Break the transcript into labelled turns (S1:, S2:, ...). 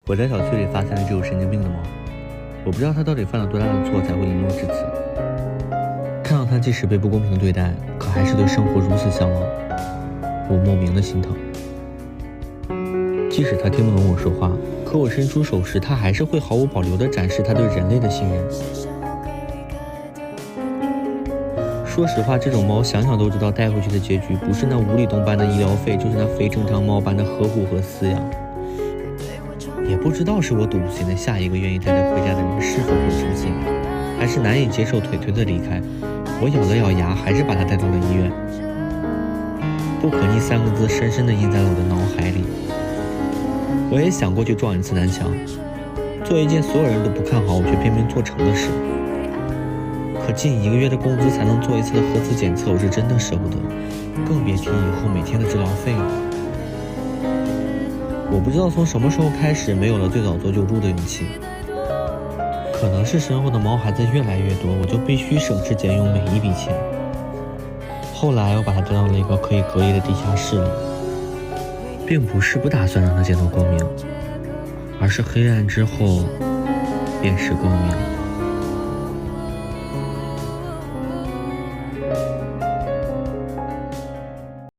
S1: 我在小区里发现了只有神经病的猫，我不知道它到底犯了多大的错才会沦落至此。看到它即使被不公平对待，可还是对生活如此向往，我莫名的心疼。即使它听不懂我说话，可我伸出手时，它还是会毫无保留地展示它对人类的信任。说实话，这种猫想想都知道带回去的结局不是那无底洞般的医疗费，就是那非正常猫般的呵护和饲养。也不知道是我赌不起那下一个愿意带它回家的人是否会出现，还是难以接受腿腿的离开。我咬了咬牙，还是把它带到了医院。不可逆3个字深深地印在了我的脑海里。我也想过去撞一次南墙，做一件所有人都不看好我却偏偏做成的事。可近1个月的工资才能做一次的核磁检测，我是真的舍不得，更别提以后每天的治疗费了。我不知道从什么时候开始没有了最早做救助的勇气，可能是身后的毛孩子越来越多，我就必须省吃俭用每一笔钱。后来我把它带到了一个可以隔离的地下室里，并不是不打算让它见到光明，而是黑暗之后便是光明。